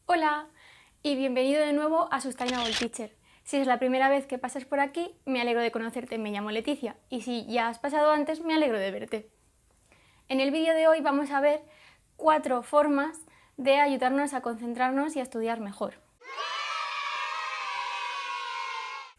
Hola y bienvenido de nuevo a Sustainable Teacher. Si es la primera vez que pasas por aquí, me alegro de conocerte, me llamo Leticia, y si ya has pasado antes, me alegro de verte. En el vídeo de hoy vamos a ver 4 formas de ayudarnos a concentrarnos y a estudiar mejor.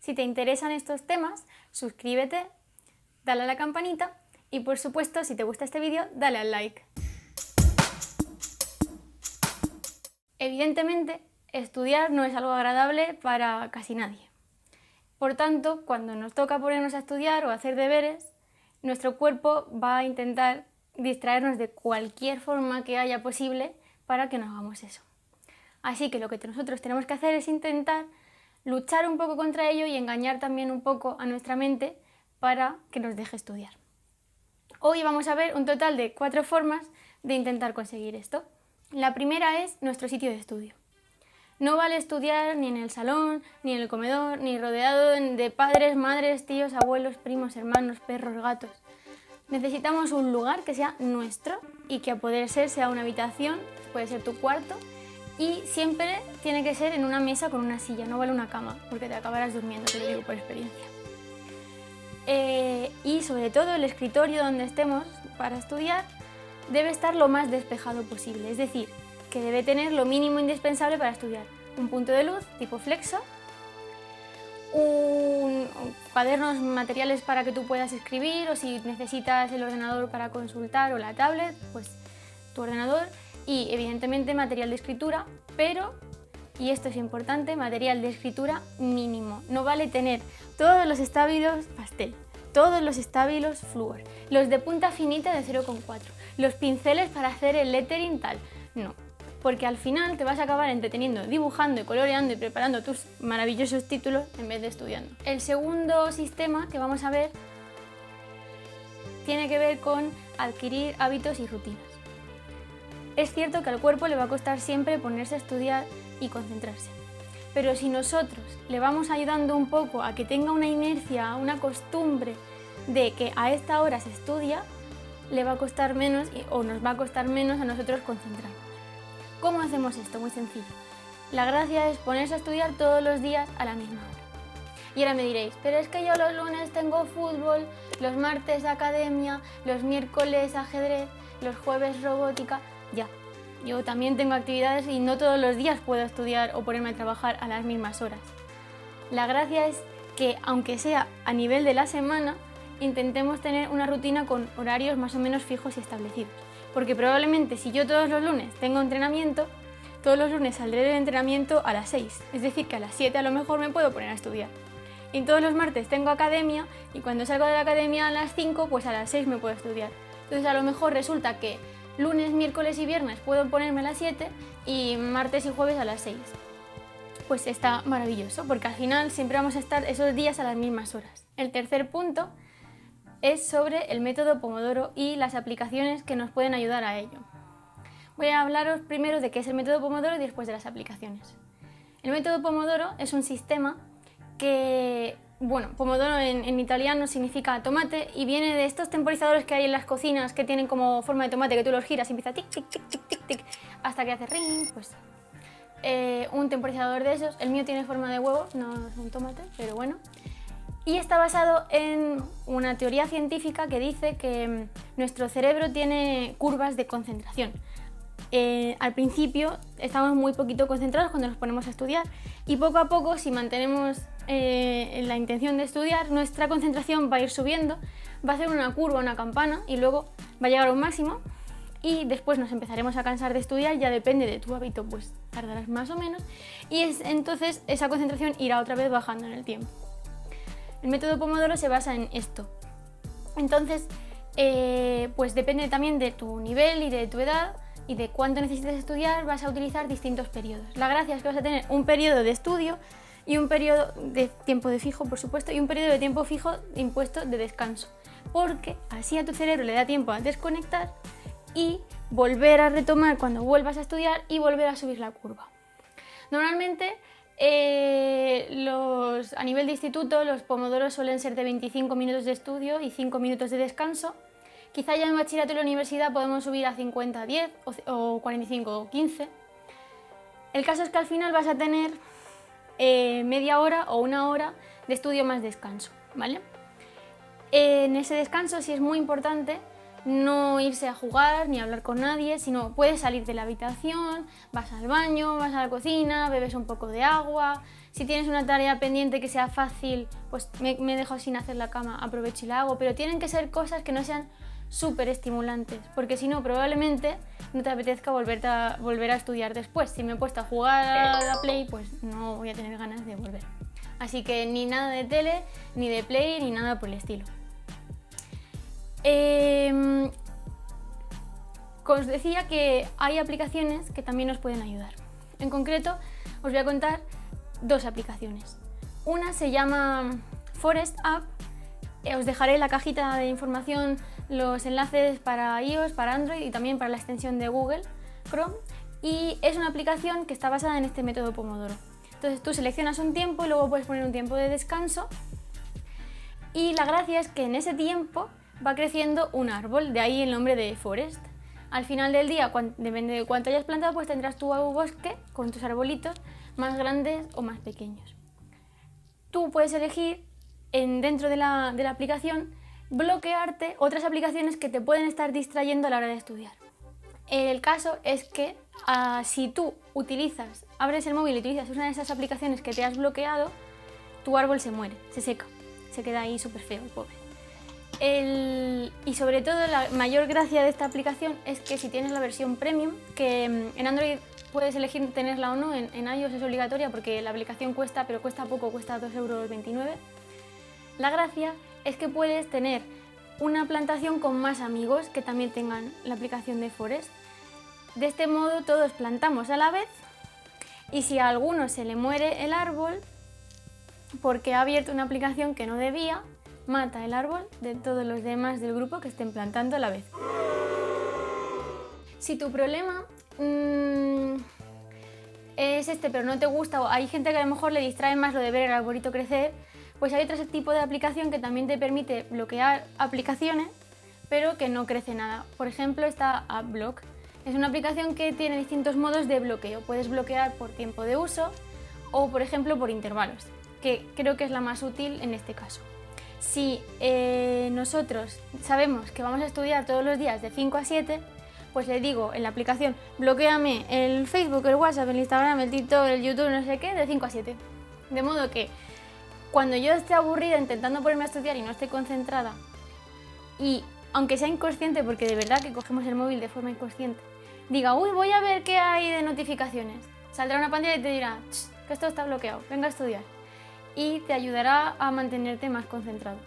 Si te interesan estos temas, suscríbete, dale a la campanita y por supuesto, si te gusta este vídeo, dale al like. Evidentemente, estudiar no es algo agradable para casi nadie. Por tanto, cuando nos toca ponernos a estudiar o a hacer deberes, nuestro cuerpo va a intentar distraernos de cualquier forma que haya posible para que no hagamos eso. Así que lo que nosotros tenemos que hacer es intentar luchar un poco contra ello y engañar también un poco a nuestra mente para que nos deje estudiar. Hoy vamos a ver un total de 4 formas de intentar conseguir esto. La primera es nuestro sitio de estudio. No vale estudiar ni en el salón, ni en el comedor, ni rodeado de padres, madres, tíos, abuelos, primos, hermanos, perros, gatos. Necesitamos un lugar que sea nuestro y que a poder ser sea una habitación, puede ser tu cuarto, y siempre tiene que ser en una mesa con una silla, no vale una cama, porque te acabarás durmiendo, te lo digo por experiencia. Y sobre todo el escritorio donde estemos para estudiar debe estar lo más despejado posible, es decir, que debe tener lo mínimo indispensable para estudiar. Un punto de luz tipo flexo, cuadernos, materiales para que tú puedas escribir, o si necesitas el ordenador para consultar o la tablet, pues tu ordenador, y evidentemente material de escritura, pero, y esto es importante, material de escritura mínimo. No vale tener todos los estabilos pastel, todos los estabilos flúor, los de punta finita de 0,4, los pinceles para hacer el lettering tal, no. Porque al final te vas a acabar entreteniendo, dibujando y coloreando y preparando tus maravillosos títulos en vez de estudiando. El segundo sistema que vamos a ver tiene que ver con adquirir hábitos y rutinas. Es cierto que al cuerpo le va a costar siempre ponerse a estudiar y concentrarse, pero si nosotros le vamos ayudando un poco a que tenga una inercia, una costumbre de que a esta hora se estudia, le va a costar menos o nos va a costar menos a nosotros concentrarnos. ¿Cómo hacemos esto? Muy sencillo. La gracia es ponerse a estudiar todos los días a la misma hora. Y ahora me diréis, pero es que yo los lunes tengo fútbol, los martes academia, los miércoles ajedrez, los jueves robótica. Ya, yo también tengo actividades y no todos los días puedo estudiar o ponerme a trabajar a las mismas horas. La gracia es que, aunque sea a nivel de la semana, intentemos tener una rutina con horarios más o menos fijos y establecidos. Porque probablemente si yo todos los lunes tengo entrenamiento, todos los lunes saldré del entrenamiento a las 6, es decir, que a las 7 a lo mejor me puedo poner a estudiar. Y todos los martes tengo academia y cuando salgo de la academia a las 5, pues a las 6 me puedo estudiar. Entonces a lo mejor resulta que lunes, miércoles y viernes puedo ponerme a las 7 y martes y jueves a las 6. Pues está maravilloso, porque al final siempre vamos a estar esos días a las mismas horas. El tercer punto es sobre el método Pomodoro y las aplicaciones que nos pueden ayudar a ello. Voy a hablaros primero de qué es el método Pomodoro y después de las aplicaciones. El método Pomodoro es un sistema que, bueno, Pomodoro en italiano significa tomate y viene de estos temporizadores que hay en las cocinas que tienen como forma de tomate, que tú los giras y empieza tic, tic, tic, tic, tic, tic, hasta que hace ring, pues un temporizador de esos. El mío tiene forma de huevo, no es un tomate, pero bueno. Y está basado en una teoría científica que dice que nuestro cerebro tiene curvas de concentración. Al principio estamos muy poquito concentrados cuando nos ponemos a estudiar y poco a poco, si mantenemos la intención de estudiar, nuestra concentración va a ir subiendo, va a hacer una curva, una campana y luego va a llegar a un máximo y después nos empezaremos a cansar de estudiar, ya depende de tu hábito, pues tardarás más o menos y entonces esa concentración irá otra vez bajando en el tiempo. El método Pomodoro se basa en esto. Entonces, pues depende también de tu nivel y de tu edad y de cuánto necesites estudiar, vas a utilizar distintos periodos. La gracia es que vas a tener un periodo de estudio y un periodo de tiempo de fijo, por supuesto, y un periodo de tiempo fijo impuesto de descanso, porque así a tu cerebro le da tiempo a desconectar y volver a retomar cuando vuelvas a estudiar y volver a subir la curva. Normalmente, a nivel de instituto, los pomodoros suelen ser de 25 minutos de estudio y 5 minutos de descanso. Quizá ya en bachillerato y la universidad podemos subir a 50, 10 o 45 o 15. El caso es que al final vas a tener media hora o una hora de estudio más descanso, ¿vale? En ese descanso sí es muy importante no irse a jugar ni a hablar con nadie, sino puedes salir de la habitación, vas al baño, vas a la cocina, bebes un poco de agua. Si tienes una tarea pendiente que sea fácil, pues me dejo sin hacer la cama, aprovecho y la hago, pero tienen que ser cosas que no sean súper estimulantes, porque si no probablemente no te apetezca volver a estudiar después. Si me he puesto a jugar a la Play, pues no voy a tener ganas de volver. Así que ni nada de tele, ni de Play, ni nada por el estilo. Os decía que hay aplicaciones que también nos pueden ayudar. En concreto, os voy a contar dos aplicaciones. Una se llama Forest App. Os dejaré en la cajita de información los enlaces para iOS, para Android y también para la extensión de Google Chrome. Y es una aplicación que está basada en este método Pomodoro. Entonces tú seleccionas un tiempo y luego puedes poner un tiempo de descanso. Y la gracia es que en ese tiempo va creciendo un árbol, de ahí el nombre de Forest. Al final del día, depende de cuánto hayas plantado, pues tendrás tu bosque con tus arbolitos más grandes o más pequeños. Tú puedes elegir dentro de la aplicación bloquearte otras aplicaciones que te pueden estar distrayendo a la hora de estudiar. El caso es que si tú abres el móvil y utilizas una de esas aplicaciones que te has bloqueado, tu árbol se muere, se seca, se queda ahí súper feo, el pobre. Y sobre todo la mayor gracia de esta aplicación es que si tienes la versión premium, que en Android puedes elegir tenerla o no, en iOS es obligatoria porque la aplicación cuesta, pero cuesta poco, cuesta 2,29 €. La gracia es que puedes tener una plantación con más amigos que también tengan la aplicación de Forest. De este modo todos plantamos a la vez y si a alguno se le muere el árbol porque ha abierto una aplicación que no debía, mata el árbol de todos los demás del grupo que estén plantando a la vez. Si tu problema es pero no te gusta, o hay gente que a lo mejor le distrae más lo de ver el arbolito crecer, pues hay otro tipo de aplicación que también te permite bloquear aplicaciones, pero que no crece nada. Por ejemplo, está AppBlock. Es una aplicación que tiene distintos modos de bloqueo. Puedes bloquear por tiempo de uso o, por ejemplo, por intervalos, que creo que es la más útil en este caso. Si nosotros sabemos que vamos a estudiar todos los días de 5 a 7, pues le digo en la aplicación, bloquéame el Facebook, el WhatsApp, el Instagram, el TikTok, el YouTube, no sé qué, de 5 a 7. De modo que cuando yo esté aburrida intentando ponerme a estudiar y no esté concentrada, y aunque sea inconsciente, porque de verdad que cogemos el móvil de forma inconsciente, diga, uy, voy a ver qué hay de notificaciones. Saldrá una pantalla y te dirá, que esto está bloqueado, venga a estudiar. Y te ayudará a mantenerte más concentrado.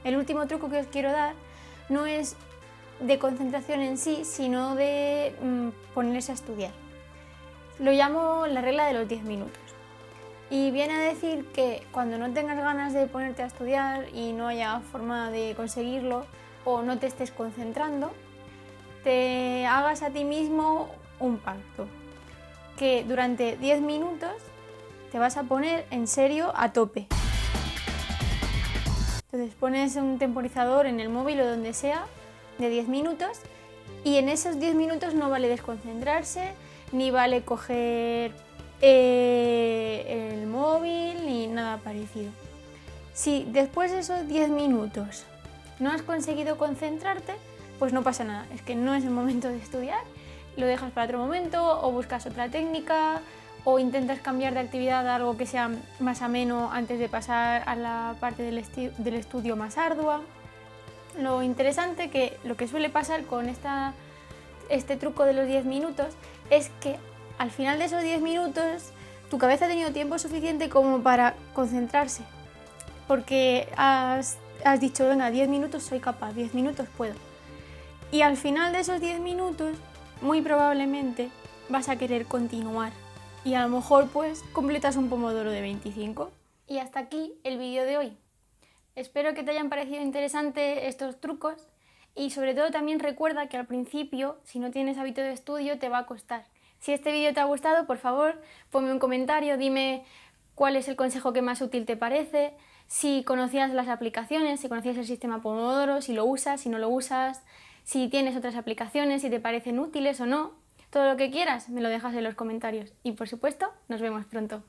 El último truco que os quiero dar no es de concentración en sí, sino de ponerse a estudiar. Lo llamo la regla de los 10 minutos. Y viene a decir que cuando no tengas ganas de ponerte a estudiar y no haya forma de conseguirlo o no te estés concentrando, te hagas a ti mismo un pacto. Que durante 10 minutos te vas a poner en serio a tope. Entonces pones un temporizador en el móvil o donde sea de 10 minutos y en esos 10 minutos no vale desconcentrarse, ni vale coger el móvil ni nada parecido. Si después de esos 10 minutos no has conseguido concentrarte, pues no pasa nada, es que no es el momento de estudiar, lo dejas para otro momento o buscas otra técnica o intentas cambiar de actividad a algo que sea más ameno antes de pasar a la parte del estudio más ardua. Lo interesante que lo que suele pasar con este truco de los 10 minutos es que al final de esos 10 minutos tu cabeza ha tenido tiempo suficiente como para concentrarse, porque has dicho, venga, 10 minutos soy capaz, 10 minutos puedo. Y al final de esos 10 minutos, muy probablemente vas a querer continuar. Y a lo mejor pues completas un pomodoro de 25. Y hasta aquí el vídeo de hoy. Espero que te hayan parecido interesantes estos trucos y sobre todo también recuerda que al principio, si no tienes hábito de estudio, te va a costar. Si este vídeo te ha gustado, por favor, ponme un comentario, dime cuál es el consejo que más útil te parece, si conocías las aplicaciones, si conocías el sistema Pomodoro, si lo usas, si no lo usas, si tienes otras aplicaciones, si te parecen útiles o no. Todo lo que quieras me lo dejas en los comentarios y por supuesto nos vemos pronto.